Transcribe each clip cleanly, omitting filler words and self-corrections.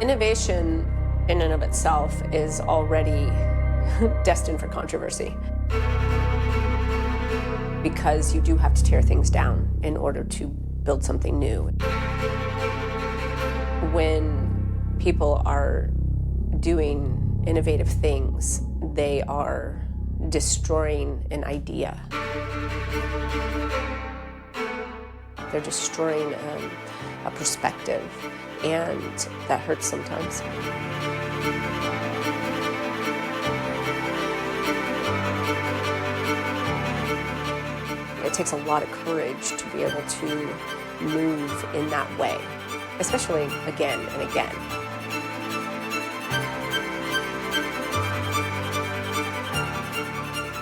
Innovation in and of itself is already destined for controversy because you do have to tear things down in order to build something new. When people are doing innovative things, they are destroying an idea. They're destroying a perspective, and that hurts sometimes. It takes a lot of courage to be able to move in that way, especially again and again.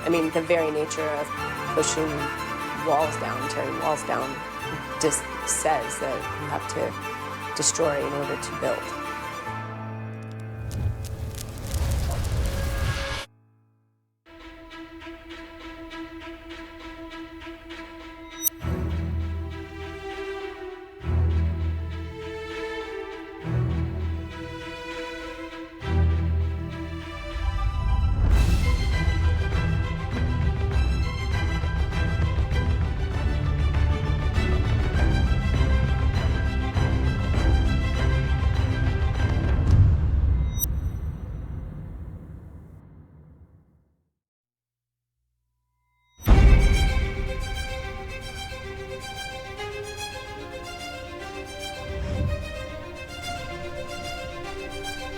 I mean, the very nature of pushing walls down, tearing walls down, just says that you have to destroy in order to build.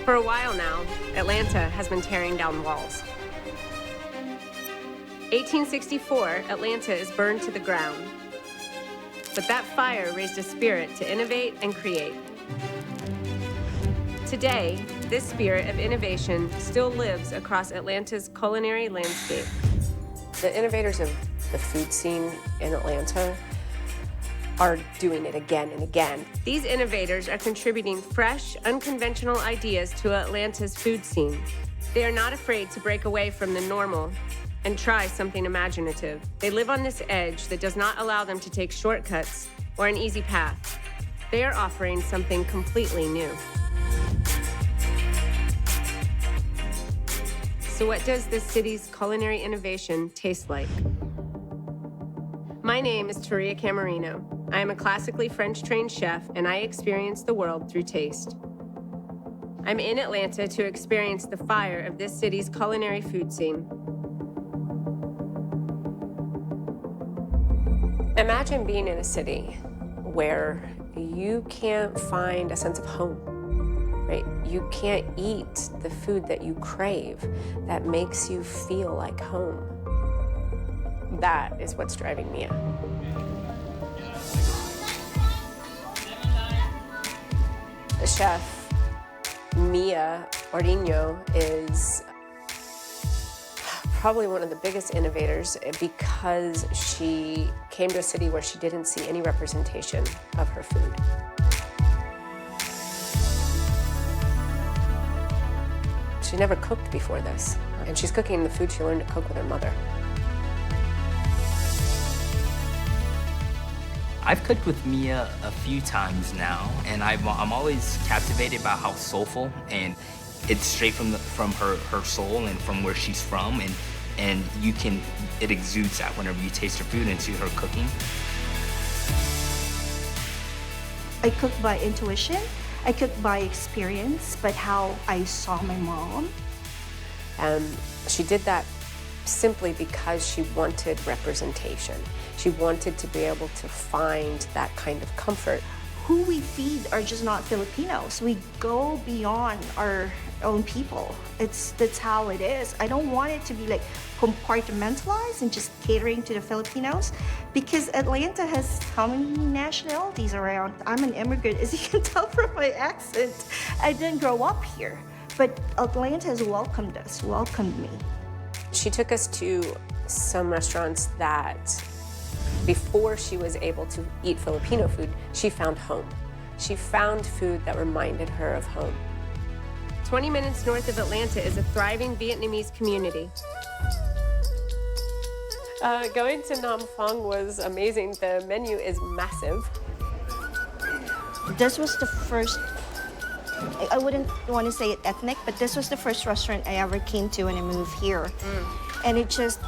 For a while now, Atlanta has been tearing down walls. 1864, Atlanta is burned to the ground. But that fire raised a spirit to innovate and create. Today, this spirit of innovation still lives across Atlanta's culinary landscape. The innovators of the food scene in Atlanta are doing it again and again. These innovators are contributing fresh, unconventional ideas to Atlanta's food scene. They are not afraid to break away from the normal and try something imaginative. They live on this edge that does not allow them to take shortcuts or an easy path. They are offering something completely new. So what does this city's culinary innovation taste like? My name is Taria Camarino. I am a classically French-trained chef, and I experience the world through taste. I'm in Atlanta to experience the fire of this city's culinary food scene. Imagine being in a city where you can't find a sense of home, right? You can't eat the food that you crave that makes you feel like home. That is what's driving me out. The chef, Mia Ordigno, is probably one of the biggest innovators because she came to a city where she didn't see any representation of her food. She never cooked before this, and she's cooking the food she learned to cook with her mother. I've cooked with Mia a few times now, and I'm always captivated by how soulful, and it's straight from her soul and from where she's from, and it exudes that whenever you taste her food and see her cooking. I cook by intuition, I cook by experience, but how I saw my mom. She did that simply because she wanted representation. She wanted to be able to find that kind of comfort. Who we feed are just not Filipinos. We go beyond our own people. That's how it is. I don't want it to be like compartmentalized and just catering to the Filipinos, because Atlanta has how many nationalities around? I'm an immigrant, as you can tell from my accent. I didn't grow up here, but Atlanta has welcomed us, welcomed me. She took us to some restaurants that, before she was able to eat Filipino food, she found home. She found food that reminded her of home. 20 minutes north of Atlanta is a thriving Vietnamese community. Going to Nam Phan was amazing. The menu is massive. This was the first I wouldn't want to say it ethnic, but this was the first restaurant I ever came to when I moved here. And it just,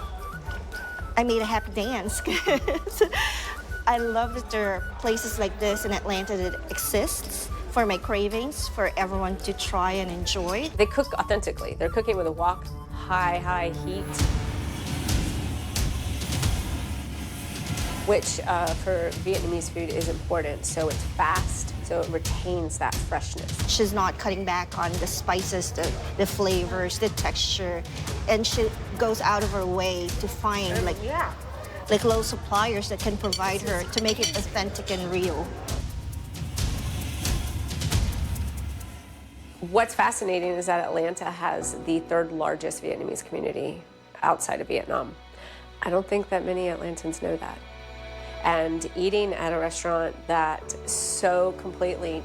I made a happy dance. I love that there are places like this in Atlanta that exists for my cravings, for everyone to try and enjoy. They cook authentically. They're cooking with a wok, high heat, which for Vietnamese food is important. So it's fast, so it retains that freshness. She's not cutting back on the spices, the flavors, the texture, and she goes out of her way to find like little suppliers that can provide her to make it authentic and real. What's fascinating is that Atlanta has the third largest Vietnamese community outside of Vietnam. I don't think that many Atlantans know that. And eating at a restaurant that so completely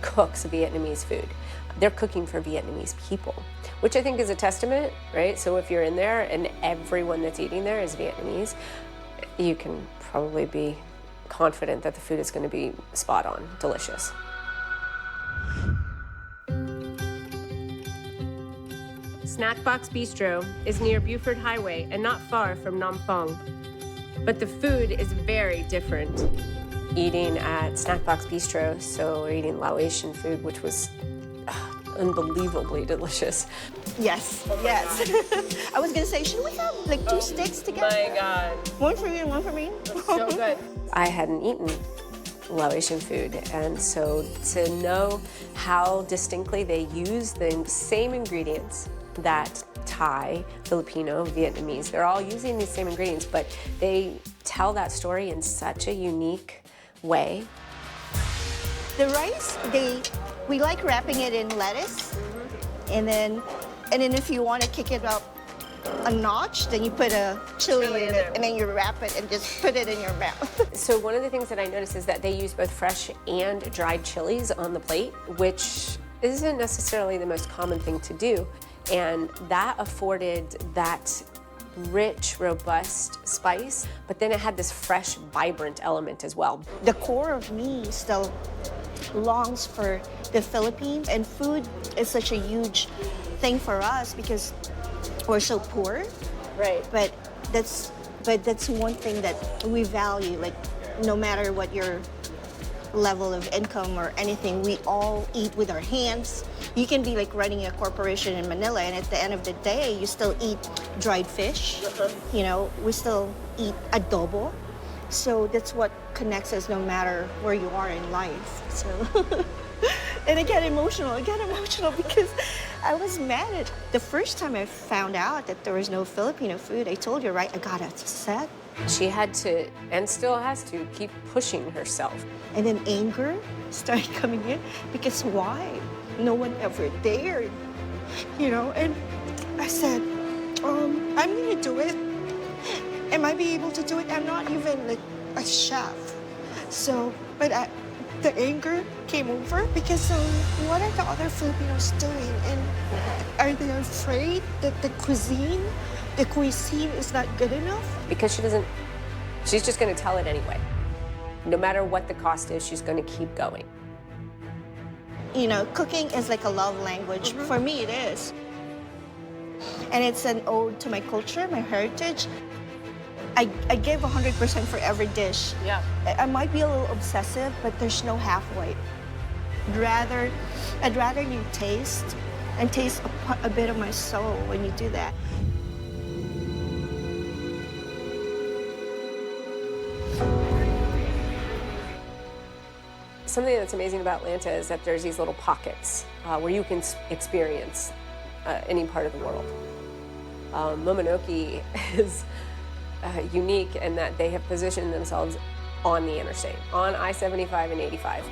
cooks Vietnamese food, they're cooking for Vietnamese people, which I think is a testament, right? So if you're in there and everyone that's eating there is Vietnamese, you can probably be confident that the food is going to be spot on, delicious. Snack Box Bistro is near Buford Highway and not far from Nam Phong. But the food is very different. Eating at Snack Box Bistro, so we're eating Laotian food, which was unbelievably delicious. Yes, yes. I was gonna say, should we have like two sticks together? My God. One for you and one for me? So good. I hadn't eaten Laotian food, and so to know how distinctly they use the same ingredients that Thai, Filipino, Vietnamese, they're all using these same ingredients, but they tell that story in such a unique way. The rice, we like wrapping it in lettuce, and then if you want to kick it up a notch, then you put a chili in it, and then you wrap it and just put it in your mouth. So one of the things that I noticed is that they use both fresh and dried chilies on the plate, which isn't necessarily the most common thing to do. And that afforded that rich, robust spice, but then it had this fresh, vibrant element as well. The core of me still longs for the Philippines, and food is such a huge thing for us because we're so poor. Right. But that's one thing that we value. Like, no matter what your level of income or anything, we all eat with our hands. You can be like running a corporation in Manila, and at the end of the day, you still eat dried fish. You know, we still eat adobo. So that's what connects us no matter where you are in life. So, and I get emotional because I was mad at the first time I found out that there was no Filipino food. I told you, right? I got upset. She had to, and still has to, keep pushing herself. And then anger started coming in because why? No one ever dared, you know? And I said, I'm gonna do it. Am I be able to do it? I'm not even like a chef. So, but the anger came over because what are the other Filipinos doing? And are they afraid that the cuisine is not good enough? Because she's just gonna tell it anyway. No matter what the cost is, she's gonna keep going. You know, cooking is like a love language. For me, it is. And it's an ode to my culture, my heritage. I give 100% for every dish. Yeah. I might be a little obsessive, but there's no halfway. I'd rather you taste a bit of my soul when you do that. Something that's amazing about Atlanta is that there's these little pockets where you can experience any part of the world. Momonoki is unique in that they have positioned themselves on the interstate, on I-75 and 85.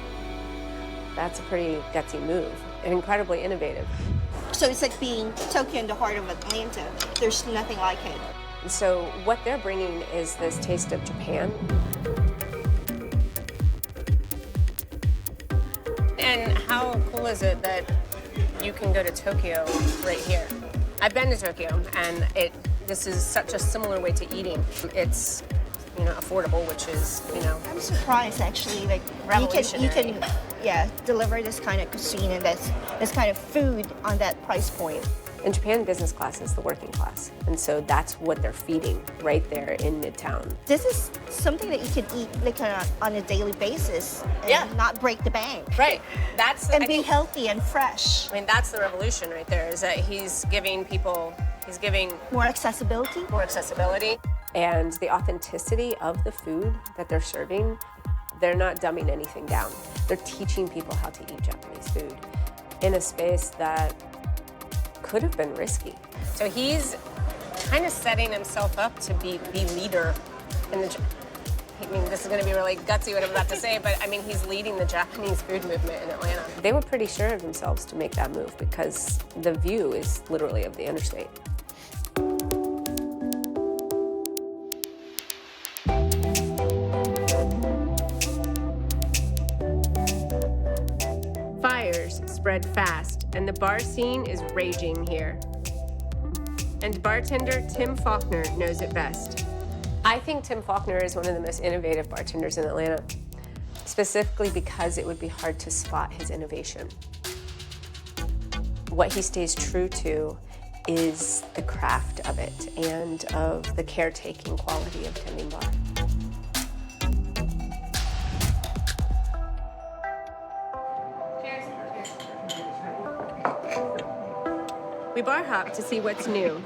That's a pretty gutsy move and incredibly innovative. So it's like being Tokyo in the heart of Atlanta. There's nothing like it. So what they're bringing is this taste of Japan. And how cool is it that you can go to Tokyo right here? I've been to Tokyo, and this is such a similar way to eating. It's affordable, which is, I'm surprised actually, like you can deliver this kind of cuisine and this kind of food on that price point. In Japan, business class is the working class, and so that's what they're feeding right there in Midtown. This is something that you can eat like on a daily basis and not break the bank. Right. That's and be healthy and fresh. I mean, that's the revolution right there, is that he's giving More accessibility. And the authenticity of the food that they're serving, they're not dumbing anything down. They're teaching people how to eat Japanese food in a space that could have been risky. So he's kind of setting himself up to be leader in the, I mean, this is gonna be really gutsy what I'm about to say, but I mean, he's leading the Japanese food movement in Atlanta. They were pretty sure of themselves to make that move because the view is literally of the interstate. Fires spread fast, and the bar scene is raging here. And bartender Tim Faulkner knows it best. I think Tim Faulkner is one of the most innovative bartenders in Atlanta, specifically because it would be hard to spot his innovation. What he stays true to is the craft of it and of the caretaking quality of tending bar. We bar hop to see what's new.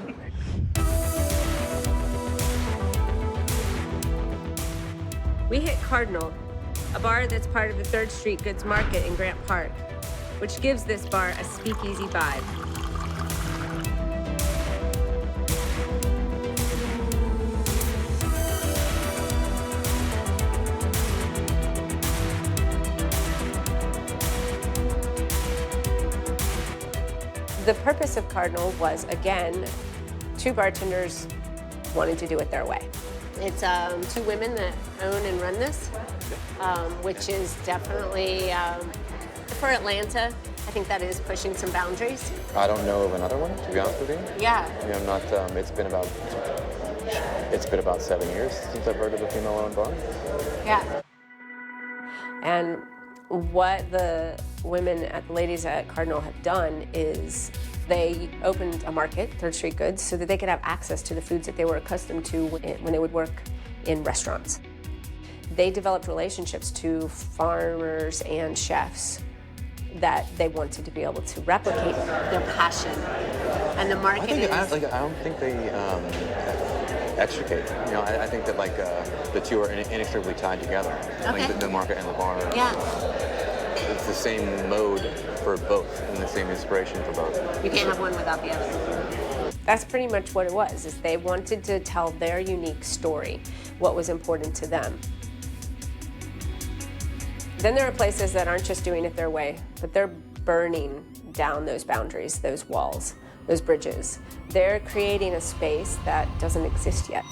We hit Cardinal, a bar that's part of the 3rd Street Goods Market in Grant Park, which gives this bar a speakeasy vibe. The purpose of Cardinal was, again, 2 bartenders wanted to do it their way. It's 2 women that own and run this, which is definitely, for Atlanta, I think that is pushing some boundaries. I don't know of another one, to be honest with you. Yeah. I'm not, it's been about 7 years since I've heard of a female-owned bar. Yeah. And what the ladies at Cardinal have done is they opened a market, 3rd Street Goods, so that they could have access to the foods that they were accustomed to when they would work in restaurants. They developed relationships to farmers and chefs that they wanted to be able to replicate their passion. And the market I don't think they extricate. I think that the 2 are inextricably tied together. Okay. Like the market and the bar. Yeah. It's the same mode for both and the same inspiration for both. You can't have one without the other. That's pretty much what it was, is they wanted to tell their unique story, what was important to them. Then there are places that aren't just doing it their way, but they're burning down those boundaries, those walls, those bridges. They're creating a space that doesn't exist yet.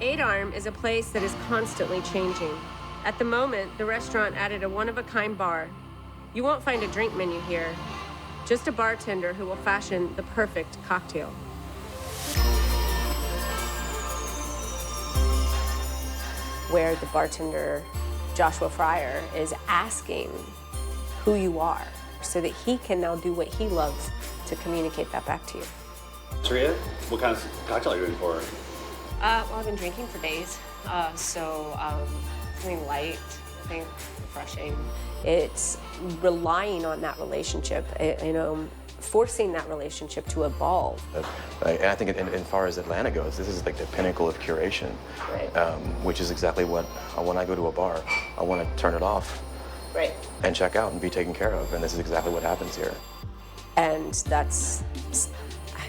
8 Arm is a place that is constantly changing. At the moment, the restaurant added a one-of-a-kind bar. You won't find a drink menu here, just a bartender who will fashion the perfect cocktail. Where the bartender, Joshua Fryer, is asking who you are so that he can now do what he loves to communicate that back to you. Taria, what kind of cocktail are you doing for her? Well, I've been drinking for days, so something light, something refreshing. It's relying on that relationship, forcing that relationship to evolve. And I think in far as Atlanta goes, this is like the pinnacle of curation, Right. Which is exactly what, when I go to a bar, I want to turn it off Right. and check out and be taken care of, and this is exactly what happens here. And that's,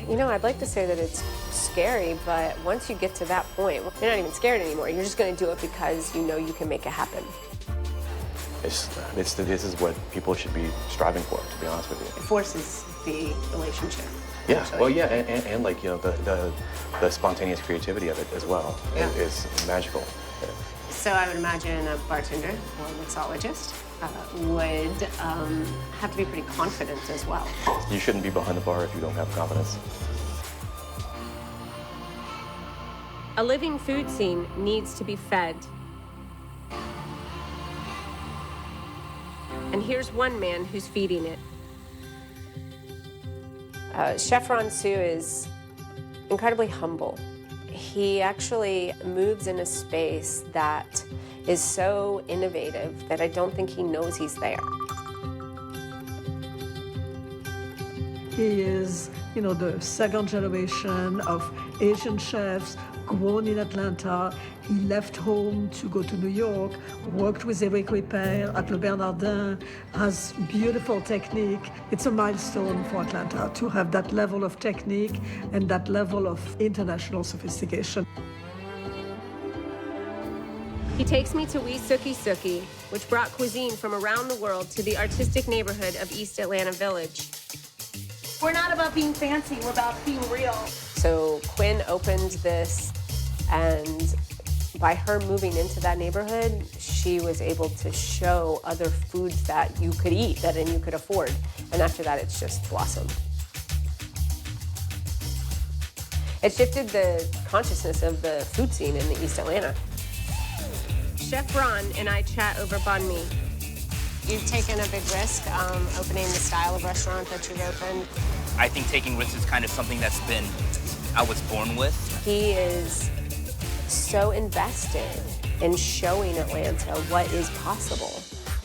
I'd like to say that it's scary, but once you get to that point, you're not even scared anymore. You're just going to do it because you know you can make it happen. This is what people should be striving for, to be honest with you. It forces the relationship. Yeah, actually. well, yeah, and the spontaneous creativity of it as well is magical. So I would imagine a bartender or a mixologist would have to be pretty confident as well. You shouldn't be behind the bar if you don't have confidence. A living food scene needs to be fed. And here's one man who's feeding it. Chef Ron Su is incredibly humble. He actually moves in a space that is so innovative that I don't think he knows he's there. He is, the second generation of Asian chefs grown in Atlanta. He left home to go to New York, worked with Eric Ripert at Le Bernardin, has beautiful technique. It's a milestone for Atlanta to have that level of technique and that level of international sophistication. He takes me to Wee Suki Suki, which brought cuisine from around the world to the artistic neighborhood of East Atlanta Village. We're not about being fancy, we're about being real. So Quinn opened this, and by her moving into that neighborhood, she was able to show other foods that you could eat, and you could afford. And after that, it's just blossomed. It shifted the consciousness of the food scene in the East Atlanta. Chef Ron and I chat over banh mi. You've taken a big risk opening the style of restaurant that you've opened. I think taking risks is kind of something I was born with. He is so invested in showing Atlanta what is possible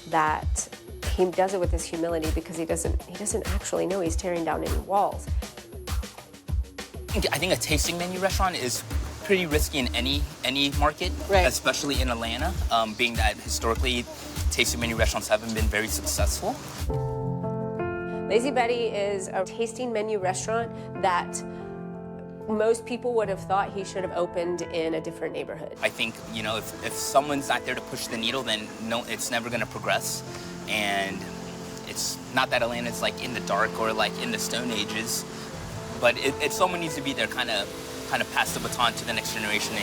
that he does it with this humility because he doesn't actually know he's tearing down any walls. I think a tasting menu restaurant is pretty risky in any market, right, especially in Atlanta, being that historically tasting menu restaurants haven't been very successful. Lazy Betty is a tasting menu restaurant that most people would have thought he should have opened in a different neighborhood. I think, if someone's not there to push the needle, then no, it's never going to progress. And it's not that Atlanta's like in the dark or like in the Stone Ages, but if someone needs to be there, kind of pass the baton to the next generation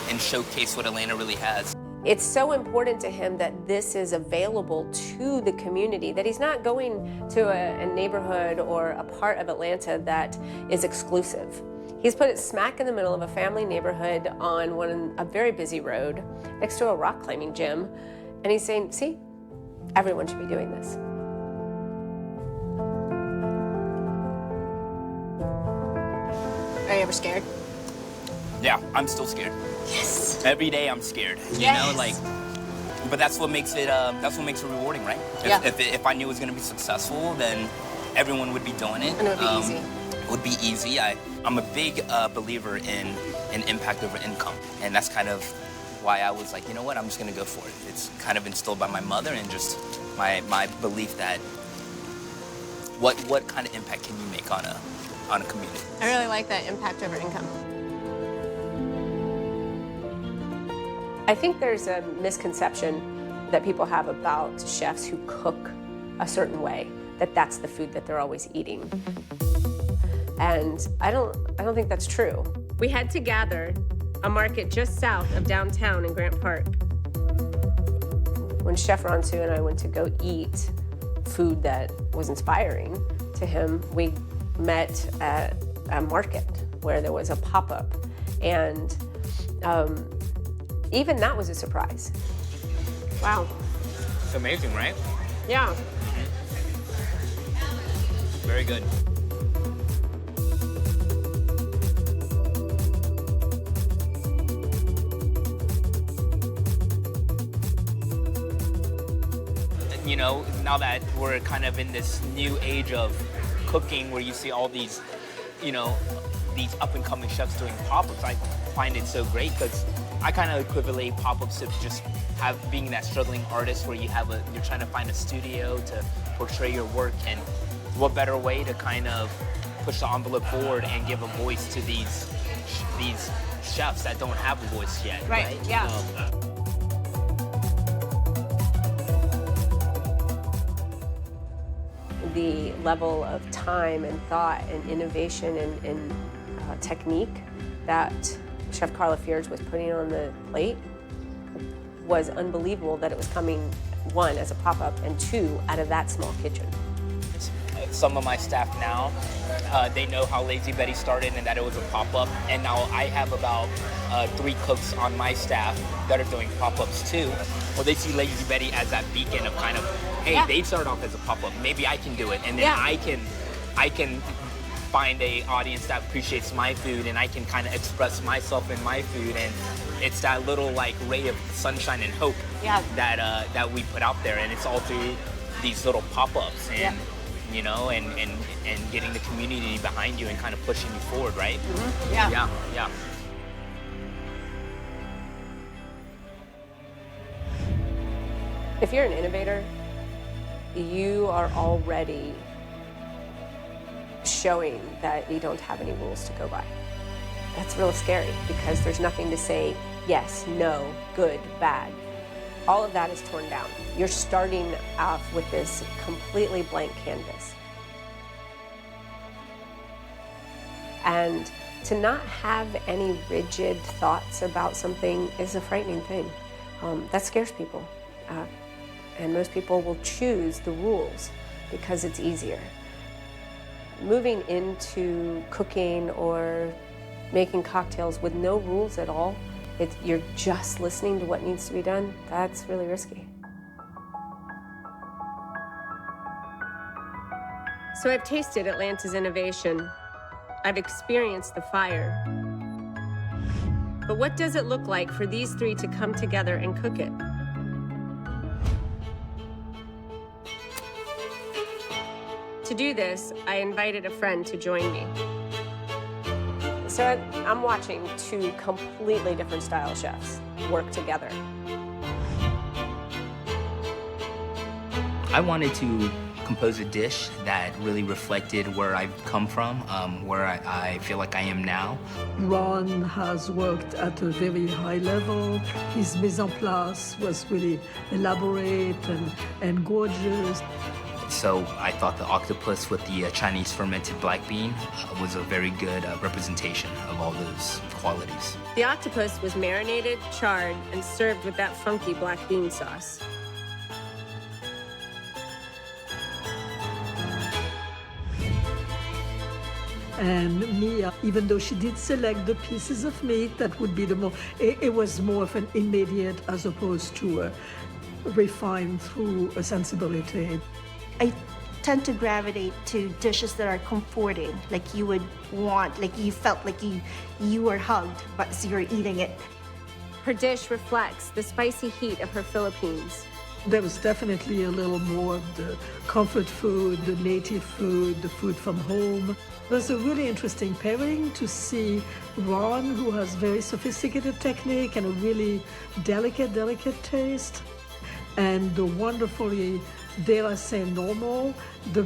and showcase what Atlanta really has. It's so important to him that this is available to the community, that he's not going to a neighborhood or a part of Atlanta that is exclusive. He's put it smack in the middle of a family neighborhood on a very busy road next to a rock climbing gym. And he's saying, see, everyone should be doing this. Are you ever scared? Yeah, I'm still scared. Yes. Every day I'm scared. Yes. But that's what makes it rewarding, right? If I knew it was gonna be successful, then everyone would be doing it. And it would be easy. It would be easy. I'm a big believer in impact over income, and that's kind of why I was like, you know what, I'm just gonna go for it. It's kind of instilled by my mother and just my belief that what kind of impact can you make on a community? I really like that impact over income. I think there's a misconception that people have about chefs who cook a certain way, that that's the food that they're always eating. And I don't think that's true. We head to Gather, a market just south of downtown in Grant Park. When Chef Ron Su and I went to go eat food that was inspiring to him, we met at a market where there was a pop-up, and even that was a surprise. Wow. It's amazing, right? Yeah. Very good. Now that we're kind of in this new age of cooking where you see all these, these up-and-coming chefs doing pop-ups, I find it so great because I kind of equivalent pop-ups to just being that struggling artist where you're trying to find a studio to portray your work, and what better way to kind of push the envelope forward and give a voice to these chefs that don't have a voice yet. Right. Yeah. The level of time and thought and innovation and technique that Chef Carla Fiers was putting on the plate was unbelievable, that it was coming, one, as a pop-up, and two, out of that small kitchen. some of my staff now, they know how Lazy Betty started and that it was a pop-up. And now I have about 3 cooks on my staff that are doing pop-ups too. Well, they see Lazy Betty as that beacon of kind of, hey, they started off as a pop-up. Maybe I can do it, and then I can find a audience that appreciates my food, and I can kind of express myself in my food, and it's that little like ray of sunshine and hope that we put out there, and it's all through these little pop-ups and you know, and getting the community behind you and kind of pushing you forward, right? Mm-hmm. Yeah. If you're an innovator, you are already showing that you don't have any rules to go by. That's real scary because there's nothing to say yes, no, good, bad. All of that is torn down. You're starting off with this completely blank canvas. And to not have any rigid thoughts about something is a frightening thing. That scares people. And most people will choose the rules because it's easier. Moving into cooking or making cocktails with no rules at all, you're just listening to what needs to be done, that's really risky. So I've tasted Atlanta's innovation. I've experienced the fire. But what does it look like for these 3 to come together and cook it? To do this, I invited a friend to join me. So I'm watching 2 completely different style chefs work together. I wanted to compose a dish that really reflected where I've come from, where I feel like I am now. Ron has worked at a very high level. His mise en place was really elaborate and gorgeous. So I thought the octopus with the Chinese fermented black bean was a very good representation of all those qualities. The octopus was marinated, charred, and served with that funky black bean sauce. And Mia, even though she did select the pieces of meat that would be the more, it was more of an immediate as opposed to a refined through a sensibility. I tend to gravitate to dishes that are comforting, like you would want, like you felt like you were hugged, but you're eating it. Her dish reflects the spicy heat of her Philippines. There was definitely a little more of the comfort food, the native food, the food from home. It was a really interesting pairing to see Ron, who has very sophisticated technique and a really delicate taste, and the wonderfully, dare I say, normal, the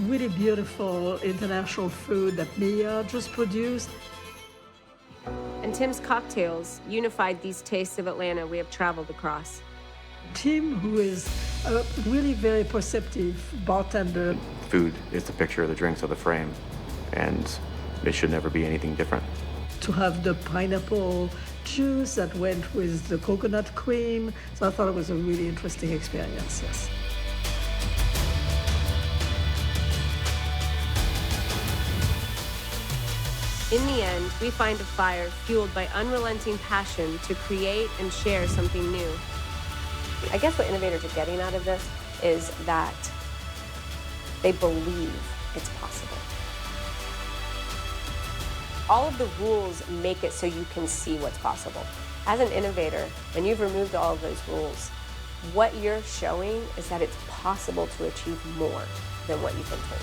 really beautiful international food that Mia just produced. And Tim's cocktails unified these tastes of Atlanta we have traveled across. Tim, who is a really very perceptive bartender. Food is the picture, the drinks are the frame, and it should never be anything different. To have the pineapple juice that went with the coconut cream. So I thought it was a really interesting experience, yes. In the end, we find a fire fueled by unrelenting passion to create and share something new. I guess what innovators are getting out of this is that they believe it's possible. All of the rules make it so you can see what's possible. As an innovator, when you've removed all of those rules, what you're showing is that it's possible to achieve more than what you've been told.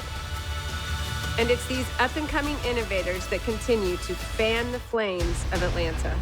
And it's these up-and-coming innovators that continue to fan the flames of Atlanta.